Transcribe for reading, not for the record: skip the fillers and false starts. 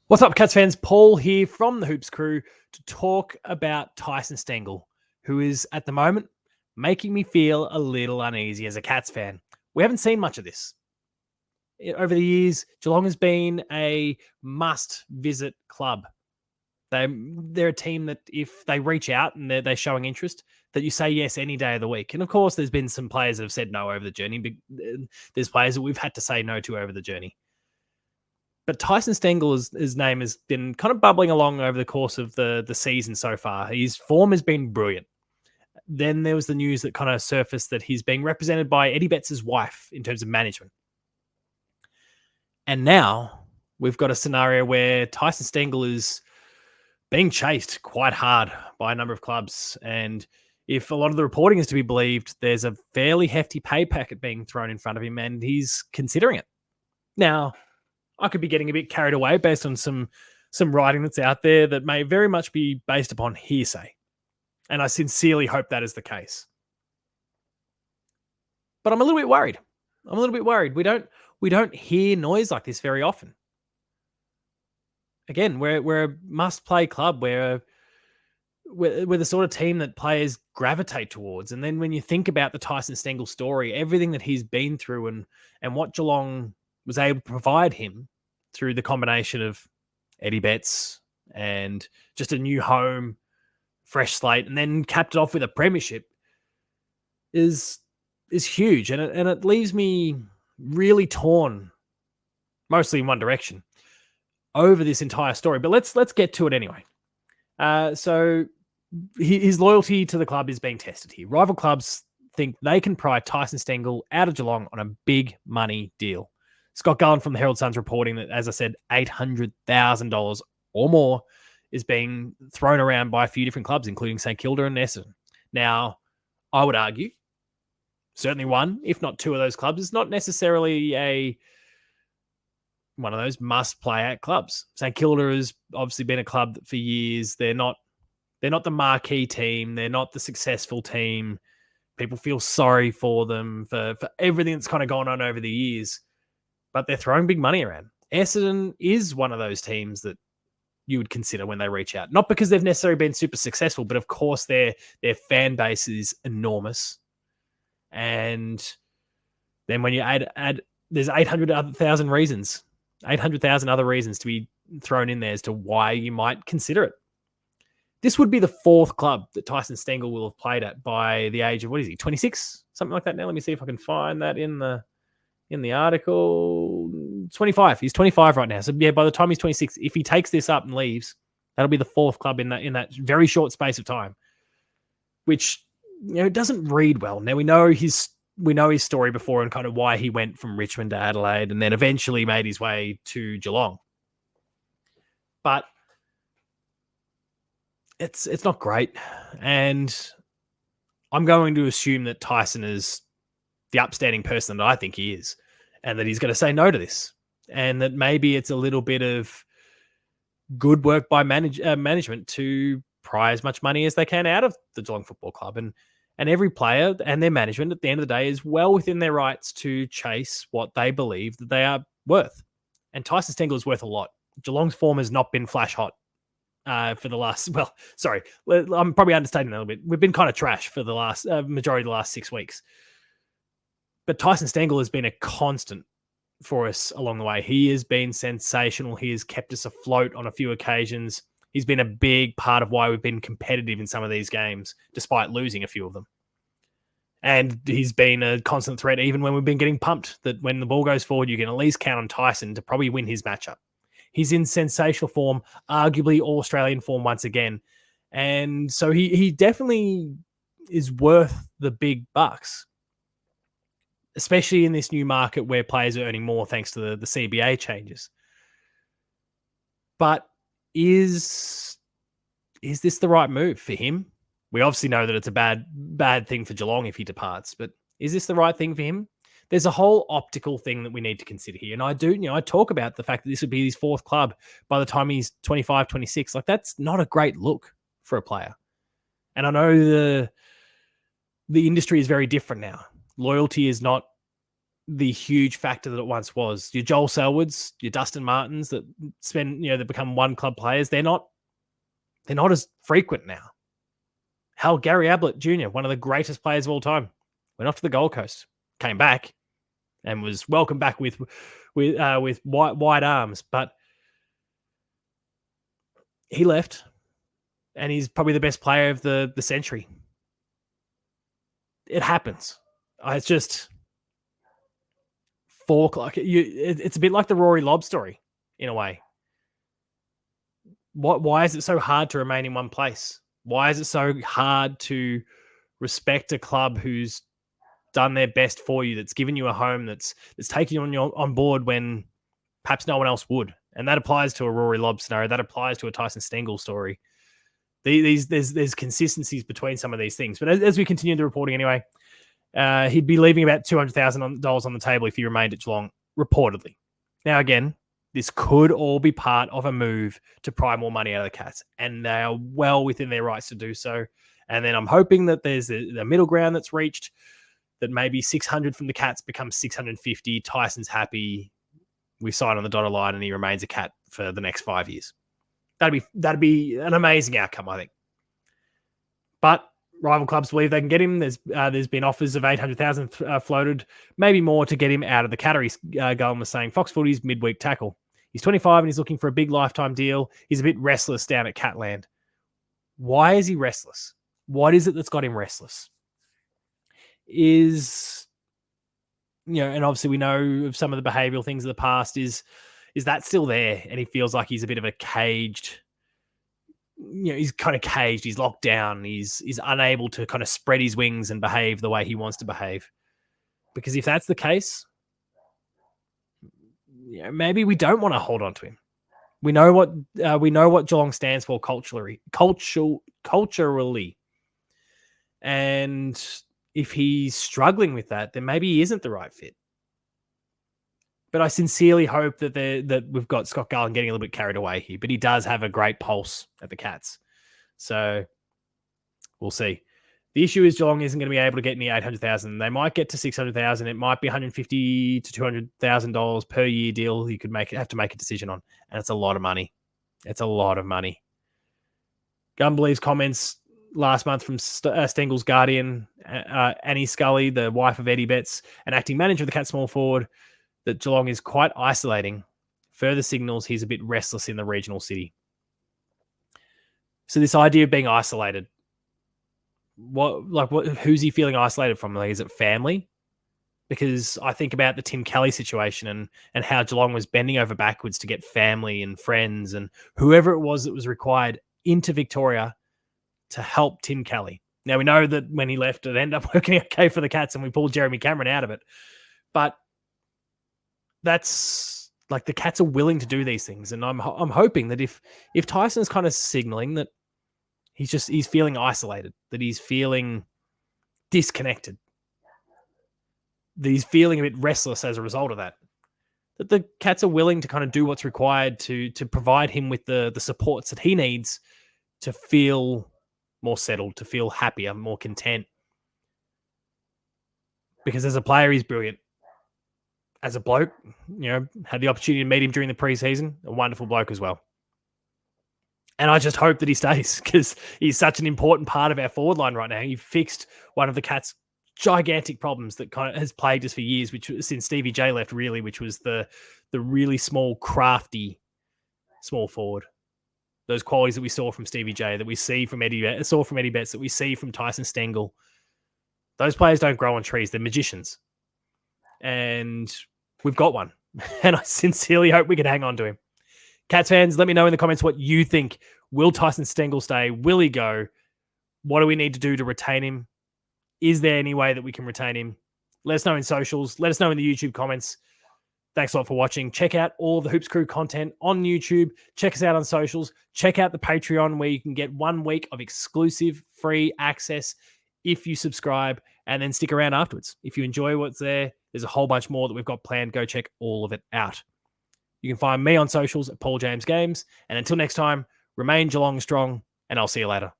What's up, Cats fans? Paul here from the Hoops Crew to talk about Tyson Stengle, who is at the moment making me feel a little uneasy as a Cats fan. We haven't seen much of this. Over the years, Geelong has been a must-visit club. They're a team that if they reach out and they're showing interest, that you say yes any day of the week. And of course, there's been some players that have said no over the journey. There's players that we've had to say no to over the journey. But Tyson Stengle, his name has been kind of bubbling along over the course of the season so far. His form has been brilliant. Then there was the news that kind of surfaced that he's being represented by Eddie Betts' wife in terms of management. And now we've got a scenario where Tyson Stengle is being chased quite hard by a number of clubs. And if a lot of the reporting is to be believed, there's a fairly hefty pay packet being thrown in front of him, and he's considering it. Now, I could be getting a bit carried away based on some writing that's out there that may very much be based upon hearsay. And I sincerely hope that is the case. But I'm a little bit worried. We don't hear noise like this very often. Again, we're a must-play club. We're the sort of team that players gravitate towards. And then when you think about the Tyson Stengle story, everything that he's been through and what Geelong was able to provide him through the combination of Eddie Betts and just a new home, fresh slate, and then capped it off with a premiership is huge. And it leaves me really torn, mostly in one direction, over this entire story. But let's get to it anyway. So his loyalty to the club is being tested here. Rival clubs think they can pry Tyson Stengle out of Geelong on a big money deal. Scott Garland from the Herald Sun's reporting that, as I said, $800,000 or more is being thrown around by a few different clubs, including St Kilda and Essendon. Now, I would argue, certainly one, if not two of those clubs, is not necessarily one of those must-play-out clubs. St Kilda has obviously been a club that for years, they're not the marquee team. They're not the successful team. People feel sorry for them for everything that's kind of gone on over the years. But they're throwing big money around. Essendon is one of those teams that you would consider when they reach out. Not because they've necessarily been super successful, but of course their fan base is enormous. And then when you add there's 800,000 reasons, 800,000 other reasons to be thrown in there as to why you might consider it. This would be the fourth club that Tyson Stengle will have played at by the age of, 26? Something like that now. Let me see if I can find that in the article. 25. He's 25 right now. So yeah, by the time he's 26, if he takes this up and leaves, that'll be the fourth club in that very short space of time, which doesn't read well. Now we know his story before and kind of why he went from Richmond to Adelaide and then eventually made his way to Geelong. But it's not great, and I'm going to assume that Tyson is the upstanding person that I think he is, and that he's going to say no to this, and that maybe it's a little bit of good work by management to pry as much money as they can out of the Geelong Football Club, and every player and their management at the end of the day is well within their rights to chase what they believe that they are worth. And Tyson Stengle is worth a lot. Geelong's form has not been flash hot for the last, I'm probably understating that a little bit. We've been kind of trash for the last majority of the last 6 weeks. But Tyson Stengle has been a constant for us along the way. He has been sensational. He has kept us afloat on a few occasions. He's been a big part of why we've been competitive in some of these games, despite losing a few of them. And he's been a constant threat even when we've been getting pumped, that when the ball goes forward, you can at least count on Tyson to probably win his matchup. He's in sensational form, arguably All-Australian form once again. And so he definitely is worth the big bucks, especially in this new market where players are earning more thanks to the CBA changes. But is this the right move for him? We obviously know that it's a bad thing for Geelong if he departs, but is this the right thing for him? There's a whole optical thing that we need to consider here. And I talk about the fact that this would be his fourth club by the time he's 25, 26. Like, that's not a great look for a player. And I know the industry is very different now. Loyalty is not the huge factor that it once was. Your Joel Selwoods, your Dustin Martins that that become one club players, they're not as frequent now. Hell, Gary Ablett Jr., one of the greatest players of all time, went off to the Gold Coast, came back, and was welcomed back with wide arms. But he left, and he's probably the best player of the century. It happens. It's just it's a bit like the Rory Lobb story in a way. Why is it so hard to remain in one place? Why is it so hard to respect a club who's done their best for you, that's given you a home, that's taken you on board when perhaps no one else would? And that applies to a Rory Lobb scenario. That applies to a Tyson Stengle story. There's consistencies between some of these things. But as we continue the reporting anyway, he'd be leaving about $200,000 on the table if he remained at Geelong, reportedly. Now, again, this could all be part of a move to pry more money out of the Cats, and they are well within their rights to do so. And then I'm hoping that there's the middle ground that's reached, that maybe 600 from the Cats becomes 650. Tyson's happy. We sign on the dotted line, and he remains a Cat for the next 5 years. That'd be an amazing outcome, I think. But rival clubs believe they can get him. There's been offers of 800,000 floated, maybe more, to get him out of the Cattery. Gullen was saying Fox Footy's midweek tackle. He's 25 and he's looking for a big lifetime deal. He's a bit restless down at Catland. Why is he restless? What is it that's got him restless? And obviously we know of some of the behavioural things of the past. Is that still there? And he feels like he's a bit of a caged, he's kind of caged. He's locked down. He's unable to kind of spread his wings and behave the way he wants to behave. Because if that's the case, maybe we don't want to hold on to him. We know what Geelong stands for culturally. And if he's struggling with that, then maybe he isn't the right fit. But I sincerely hope that we've got Scott Garland getting a little bit carried away here. But he does have a great pulse at the Cats. So we'll see. The issue is Geelong isn't going to be able to get near 800,000. They might get to 600,000. It might be $150,000 to $200,000 per year deal. You could have to make a decision on, and it's a lot of money. It's a lot of money. Gun believes comments last month from Stengle's guardian, Annie Scully, the wife of Eddie Betts, and acting manager of the Cats small forward, that Geelong is quite isolating. Further signals he's a bit restless in the regional city. So this idea of being isolated, who's he feeling isolated from? Like, is it family? Because I think about the Tim Kelly situation and how Geelong was bending over backwards to get family and friends and whoever it was that was required into Victoria to help Tim Kelly. Now, we know that when he left, it ended up working okay for the Cats and we pulled Jeremy Cameron out of it. But that's like, the Cats are willing to do these things. And I'm hoping that if Tyson's kind of signaling that he's feeling isolated, that he's feeling disconnected, that he's feeling a bit restless as a result of that the Cats are willing to kind of do what's required to provide him with the supports that he needs to feel more settled, to feel happier, more content. Because as a player, he's brilliant. As a bloke, had the opportunity to meet him during the preseason, a wonderful bloke as well. And I just hope that he stays, because he's such an important part of our forward line right now. He fixed one of the Cats' gigantic problems that kind of has plagued us for years, since Stevie J left, really, which was the really small, crafty small forward. Those qualities that we saw from Stevie J, that we see from Eddie Betts, that we see from Tyson Stengle. Those players don't grow on trees. They're magicians. And we've got one. And I sincerely hope we can hang on to him. Cats fans, let me know in the comments what you think. Will Tyson Stengle stay? Will he go? What do we need to do to retain him? Is there any way that we can retain him? Let us know in socials. Let us know in the YouTube comments. Thanks a lot for watching. Check out all of the Hoops Crew content on YouTube. Check us out on socials. Check out the Patreon, where you can get 1 week of exclusive free access if you subscribe, and then stick around afterwards. If you enjoy what's there, there's a whole bunch more that we've got planned. Go check all of it out. You can find me on socials at Paul James Games. And until next time, remain Geelong strong, and I'll see you later.